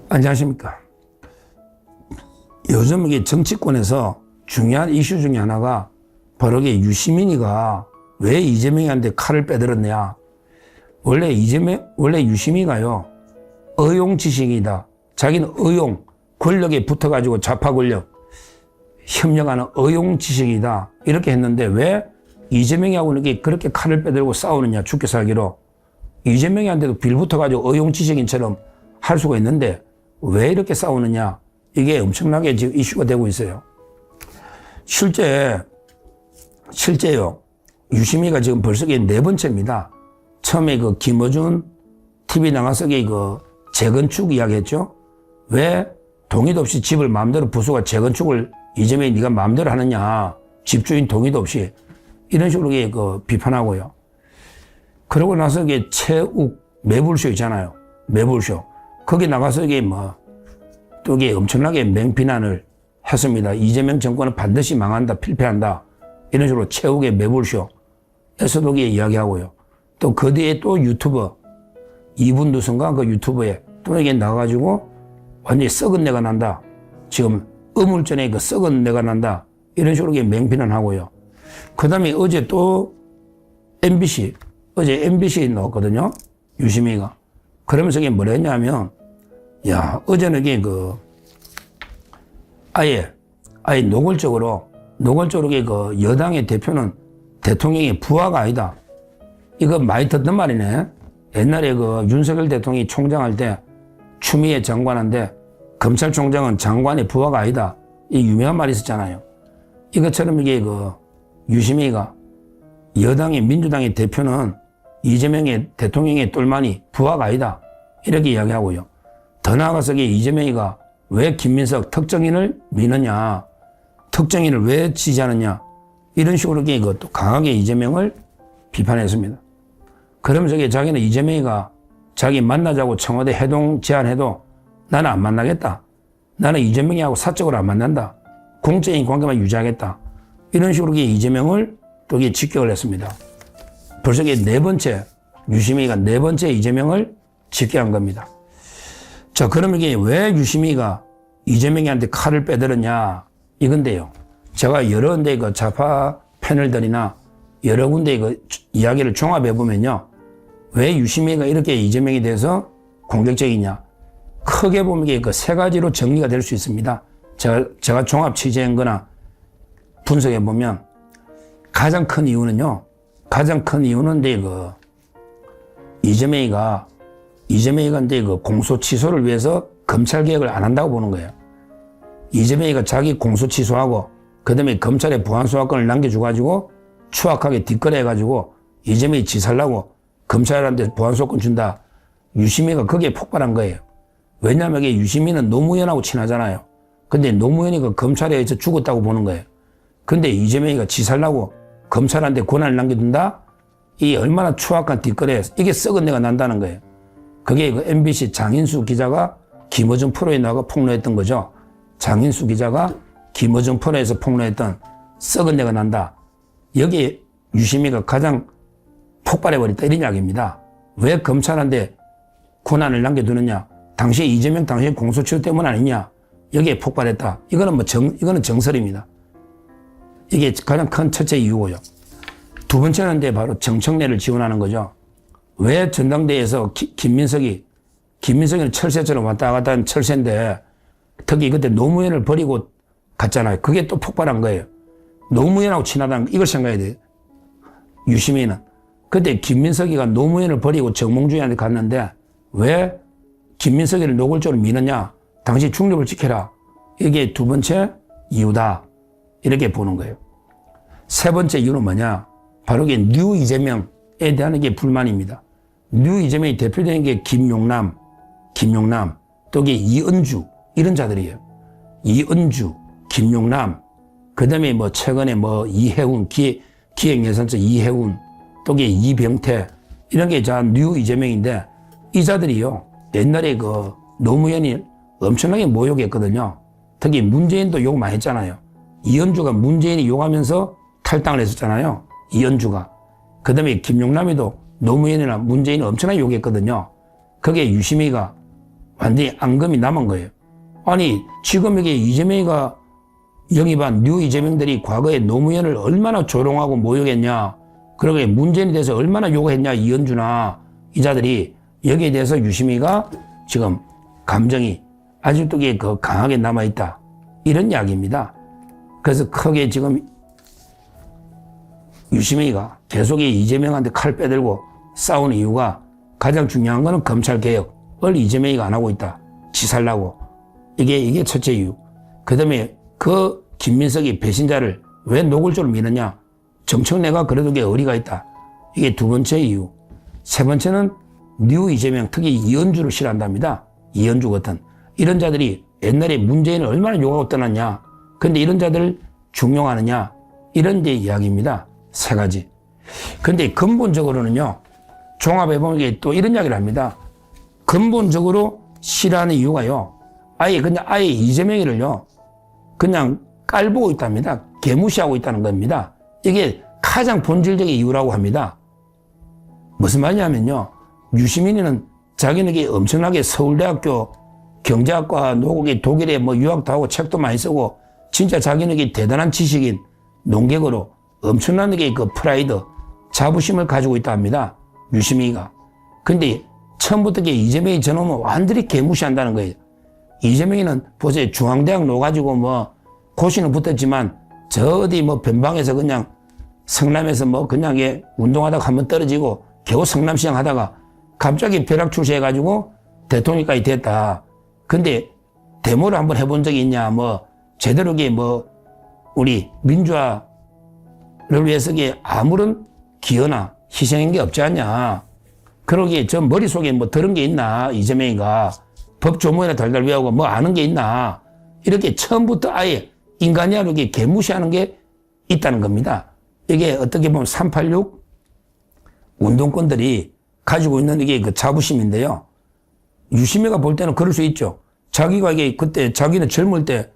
안녕하십니까. 요즘 이게 정치권에서 중요한 이슈 중에 하나가 바로 이게 유시민이가 왜 이재명한테 칼을 빼들었냐. 원래 유시민이가요, 의용지식이다. 자기는 권력에 붙어가지고 좌파 권력, 협력하는 의용지식이다. 이렇게 했는데 왜 이재명하고 이렇게 그렇게 칼을 빼들고 싸우느냐, 죽게 살기로. 이재명한테도 빌붙어가지고 의용지식인처럼 할 수가 있는데 왜 이렇게 싸우느냐. 이게 엄청나게 지금 이슈가 되고 있어요. 실제요, 유시민이가 지금 벌써 네 번째입니다. 처음에 그 김어준 TV 나가서 그 재건축 이야기 했죠. 왜 동의도 없이 집을 마음대로 부수가 재건축을 이재명이 네가 마음대로 하느냐. 집주인 동의도 없이. 이런 식으로 그 비판하고요. 그러고 나서 이게 최욱 매불쇼 있잖아요. 매불쇼. 거기 나가서 또 이게 엄청나게 맹비난을 했습니다. 이재명 정권은 반드시 망한다, 필패한다. 이런 식으로 최욱의 매불쇼에서도 이야기하고요. 또 그 뒤에 또 유튜버, 이분두선가 그 유튜브에 또 이게 나가가지고 완전히 썩은 내가 난다. 지금 의물전에 그 썩은 내가 난다. 이런 식으로 맹비난하고요. 그 다음에 어제 또 MBC 나왔거든요. 유시민이가. 그러면서 이게 뭐라 했냐면, 어제는 이게 아예 노골적으로 그 여당의 대표는 대통령의 부하가 아니다. 이거 많이 듣던 말이네. 옛날에 그 윤석열 대통령이 총장할 때 추미애 장관한테 검찰총장은 장관의 부하가 아니다. 이 유명한 말이 있었잖아요. 이것처럼 이게 유시민이가 여당의 민주당의 대표는 이재명의 대통령의 똘마니 부하가 아니다. 이렇게 이야기하고요. 더 나아가서 이재명이가 왜 김민석 특정인을 미느냐, 특정인을 왜 지지하느냐, 이런 식으로 또 강하게 이재명을 비판했습니다. 그러면서 자기는 이재명이가 자기 만나자고 청와대 회동 제안해도 나는 안 만나겠다. 나는 이재명이하고 사적으로 안 만난다. 공적인 관계만 유지하겠다. 이런 식으로 이재명을 또 직격을 했습니다. 벌써 네 번째, 유시민이가 네 번째 이재명을 직격한 겁니다. 자, 그러면 왜 유시민이가 이재명한테 칼을 빼들었냐, 이건데요. 제가 여러 군데 좌파 패널들이나 여러 군데 이야기를 종합해보면요. 왜 유시민이가 이렇게 이재명에 대해서 공격적이냐. 크게 보면 세 가지로 정리가 될 수 있습니다. 제가 종합 취재한 거나 분석해보면 가장 큰 이유는 이재명이가 공소 취소를 위해서 검찰 개혁을 안 한다고 보는 거예요. 이재명이가 자기 공소 취소하고 그 다음에 검찰에 보안수사권을 남겨줘가지고 추악하게 뒷거래해가지고 이재명이 지살라고 검찰한테 보안수사권 준다. 유시민이가 거기에 폭발한 거예요. 왜냐하면 유시민은 노무현하고 친하잖아요. 근데 노무현이가 검찰에 의해서 죽었다고 보는 거예요. 근데 이재명이가 지살라고 검찰한테 권한을 남겨둔다? 이 얼마나 추악한 뒷거래, 이게 썩은 내가 난다는 거예요. 그게 MBC 장인수 기자가 김어준 프로에 나가 폭로했던 거죠. 장인수 기자가 김어준 프로에서 폭로했던 썩은 내가 난다. 여기에 유시민이가 가장 폭발해버렸다. 이런 이야기입니다. 왜 검찰한테 권한을 남겨두느냐. 당시 이재명 당시 공소취소 때문 아니냐. 여기에 폭발했다. 이거는 정설입니다. 이게 가장 큰 첫째 이유고요. 두 번째는 바로 정청래를 지원하는 거죠. 왜 전당대회에서 김민석이는 철새처럼 왔다 갔다 하는 철새인데 특히 그때 노무현을 버리고 갔잖아요. 그게 또 폭발한 거예요. 노무현하고 친하다는 이걸 생각해야 돼요. 유시민은. 그때 김민석이가 노무현을 버리고 정몽주한테 갔는데 왜 김민석이를 노골적으로 미느냐. 당시 중립을 지켜라. 이게 두 번째 이유다. 이렇게 보는 거예요. 세 번째 이유는 뭐냐. 바로 이게 뉴 이재명에 대한 게 불만입니다. 뉴 이재명이 대표되는 게 김용남, 또 이게 이은주, 이런 자들이에요. 이은주, 김용남, 그 다음에 최근에 이혜훈, 기획예산처 이혜훈, 또 이게 이병태, 이런 게 뉴 이재명인데, 이 자들이요. 옛날에 노무현이 엄청나게 모욕했거든요. 특히 문재인도 욕 많이 했잖아요. 이은주가 문재인이 욕하면서 탈당을 했었잖아요. 이은주가. 그 다음에 김용남이도 노무현이나 문재인을 엄청나게 욕했거든요. 그게 유시민이가 완전히 앙금이 남은 거예요. 아니, 지금 이게 이재명이가 영입한 뉴 이재명들이 과거에 노무현을 얼마나 조롱하고 모욕했냐. 그러게 문재인에 대해서 얼마나 욕했냐. 이현주나 이 자들이 여기에 대해서 유시민이가 지금 감정이 아직도 그 강하게 남아있다. 이런 이야기입니다. 그래서 크게 지금 유시민이가 계속 이재명한테 칼 빼들고 싸우는 이유가 가장 중요한 거는 검찰개혁을 이재명이가 안 하고 있다. 치살라고. 이게 첫째 이유. 그 다음에 그 김민석이 배신자를 왜 노골적으로 미느냐. 정청래가 그래도 게 어리가 있다. 이게 두 번째 이유. 세 번째는 뉴 이재명, 특히 이현주를 싫어한답니다. 이현주 같은. 이런 자들이 옛날에 문재인을 얼마나 욕하고 떠났냐. 근데 이런 자들을 중용하느냐. 이런 데 이야기입니다. 세 가지. 근데 근본적으로는요. 종합해보면 이게 또 이런 이야기를 합니다. 근본적으로 싫어하는 이유가요. 아예 이재명이를요. 그냥 깔보고 있답니다. 개무시하고 있다는 겁니다. 이게 가장 본질적인 이유라고 합니다. 무슨 말이냐면요. 유시민이는 자기는 엄청나게 서울대학교 경제학과 노국에 독일에 유학도 하고 책도 많이 쓰고 진짜 자기는 대단한 지식인 농객으로 엄청난 그 프라이드, 자부심을 가지고 있다 합니다. 유시민이가. 근데 처음부터 이재명이 저놈은 완전히 개무시한다는 거예요. 이재명이는 보세요. 중앙대학 놓아가지고 고시는 붙었지만 저 어디 변방에서 그냥 성남에서 그냥 운동하다가 한번 떨어지고 겨우 성남시장 하다가 갑자기 벼락 출세해가지고 대통령까지 됐다. 근데 데모를 한번 해본 적이 있냐. 제대로 우리 민주화를 위해서 아무런 기여나 희생한 게 없지 않냐. 그러기에 저 머릿속에 들은 게 있나. 이재명이가 법 조문이나 달달 외우고 아는 게 있나. 이렇게 처음부터 아예 인간이 이렇게 개무시하는 게 있다는 겁니다. 이게 어떻게 보면 386 운동권들이 가지고 있는 이게 그 자부심인데요. 유시민이가 볼 때는 그럴 수 있죠. 자기가 그때 자기는 젊을 때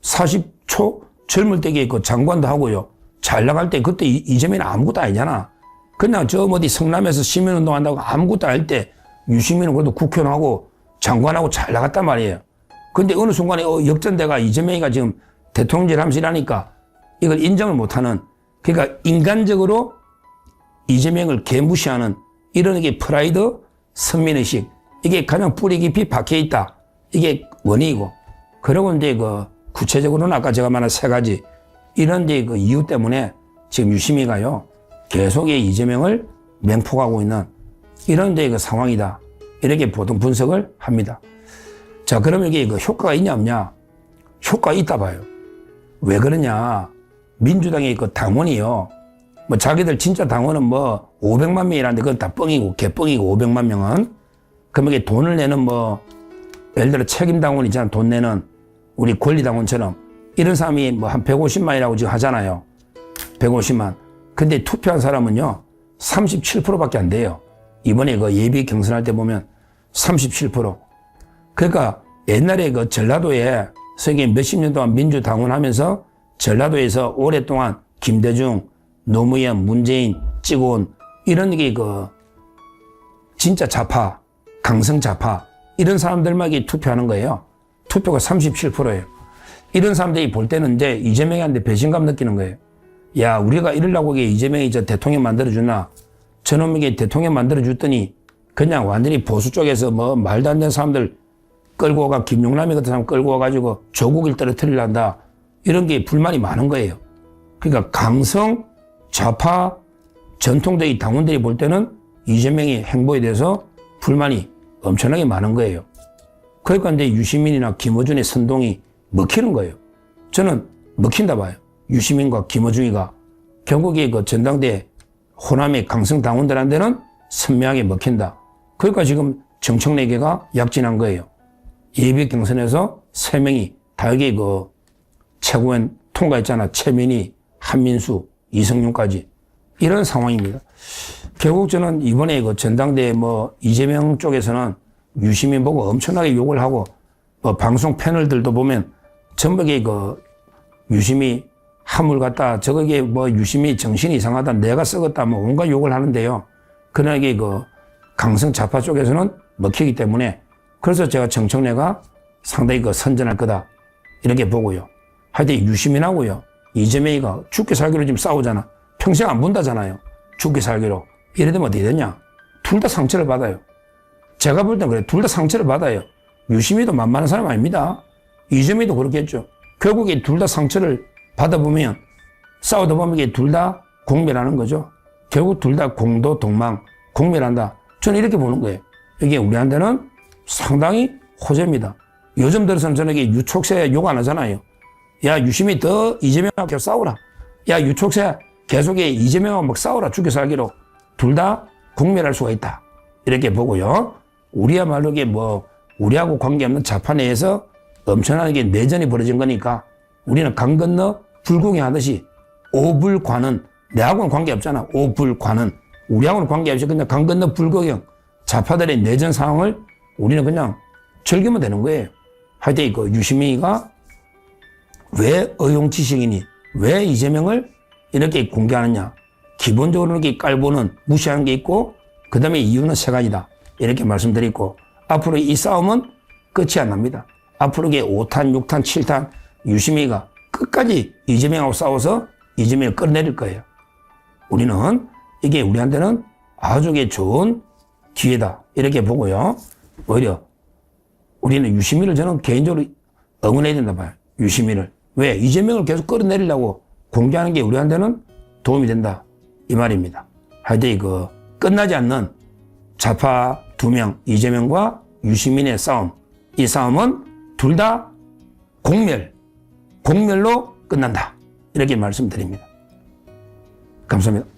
40초 젊을 때 그 장관도 하고요. 잘 나갈 때 그때 이재명은 아무것도 아니잖아. 그냥 저 어디 성남에서 시민운동 한다고 아무것도 할 때 유시민은 그래도 국회의원하고 장관하고 잘 나갔단 말이에요. 근데 어느 순간에 역전대가 이재명이가 지금 대통령질 함실하니까 이걸 인정을 못하는, 그러니까 인간적으로 이재명을 개무시하는 이런 게 프라이드, 선민의식, 이게 가장 뿌리 깊이 박혀 있다. 이게 원인이고. 그리고 이제 구체적으로는 아까 제가 말한 세 가지 이런 데 이유 때문에 지금 유시민이가요 계속 이재명을 맹폭하고 있는 이런 데 상황이다. 이렇게 보통 분석을 합니다. 자, 그러면 이게 효과가 있냐 없냐? 효과가 있다 봐요. 왜 그러냐? 민주당의 당원이요. 자기들 진짜 당원은 500만 명이라는데 그건 다 뻥이고, 개뻥이고, 500만 명은. 그럼 이게 돈을 내는 예를 들어 책임당원 있잖아. 돈 내는 우리 권리당원처럼 이런 사람이 한 150만이라고 지금 하잖아요. 150만. 근데 투표한 사람은요, 37%밖에 안 돼요. 이번에 예비 경선할 때 보면 37%. 그러니까 옛날에 전라도에 세계 몇십 년 동안 민주당원 하면서 전라도에서 오랫동안 김대중, 노무현, 문재인 찍어온 이런 게 진짜 좌파, 강성 좌파 이런 사람들만 투표하는 거예요. 투표가 37%예요. 이런 사람들이 볼 때는 이제 이재명한테 배신감 느끼는 거예요. 야, 우리가 이러려고 이재명이 대통령 만들어주나? 저놈에게 대통령 만들어줬더니 그냥 완전히 보수 쪽에서 말도 안 되는 사람들 끌고 가, 김용남이 같은 사람 끌고 와가지고 조국을 떨어뜨리려한다. 이런 게 불만이 많은 거예요. 그러니까 강성, 좌파, 전통적인 당원들이 볼 때는 이재명의 행보에 대해서 불만이 엄청나게 많은 거예요. 그러니까 이제 유시민이나 김어준의 선동이 먹히는 거예요. 저는 먹힌다 봐요. 유시민과 김어준이가 결국에 전당대 호남의 강성 당원들한테는 선명하게 먹힌다. 그러니까 지금 정청래계가 약진한 거예요. 예비 경선에서 3명이 다 여기 최고위원 통과했잖아. 최민희, 한민수, 이성윤까지. 이런 상황입니다. 결국 저는 이번에 전당대 이재명 쪽에서는 유시민 보고 엄청나게 욕을 하고 방송 패널들도 보면 전부 유시민 함을 갖다 저거게 유시민 정신이 이상하다, 내가 썩었다, 온갖 욕을 하는데요. 그러나 이게 강성 좌파 쪽에서는 먹히기 때문에 그래서 제가 정청래가 상당히 선전할 거다. 이렇게 보고요. 하여튼 유시민하고요. 이재명이가 죽게 살기로 지금 싸우잖아. 평생 안 본다잖아요. 죽게 살기로. 이래 되면 어떻게 되냐? 둘 다 상처를 받아요. 제가 볼 땐 그래. 둘 다 상처를 받아요. 유시민도 만만한 사람 아닙니다. 이재명이도 그렇겠죠. 결국에 둘 다 상처를 받아보면 싸우다 보면 이게 둘 다 공멸하는 거죠. 결국 둘 다 공도 동망, 공멸한다. 저는 이렇게 보는 거예요. 이게 우리한테는 상당히 호재입니다. 요즘 들어서는 저는 이게 유촉새 욕 안 하잖아요. 야, 유시민 더 이재명하고 계속 싸우라. 야, 유촉새 계속 이재명하고 막 싸우라. 죽게 살기로. 둘 다 공멸할 수가 있다. 이렇게 보고요. 우리야말로 이게 우리하고 관계없는 좌파 내에서 엄청나게 내전이 벌어진 거니까 우리는 강 건너 불공이 하듯이 오불관은 내하고는 관계없잖아. 오불관은 우리하고는 관계없이 그냥 강 건너 불구경 좌파들의 내전 상황을 우리는 그냥 즐기면 되는 거예요. 하여튼 그 유시민이가 왜 의용지식이니 왜 이재명을 이렇게 공개하느냐. 기본적으로 이렇게 깔보는 무시하는 게 있고 그 다음에 이유는 세 가지다. 이렇게 말씀드리고 앞으로 이 싸움은 끝이 안 납니다. 앞으로 이게 5탄, 6탄, 7탄 유시민이가 끝까지 이재명하고 싸워서 이재명을 끌어내릴 거예요. 우리는 이게 우리한테는 아주 좋은 기회다. 이렇게 보고요. 오히려 우리는 유시민을 저는 개인적으로 응원해야 된다 봐요. 유시민을. 왜? 이재명을 계속 끌어내리려고 공개하는 게 우리한테는 도움이 된다. 이 말입니다. 하여튼 끝나지 않는 좌파 2명 이재명과 유시민의 싸움. 이 싸움은 둘 다 공멸로 끝난다. 이렇게 말씀드립니다. 감사합니다.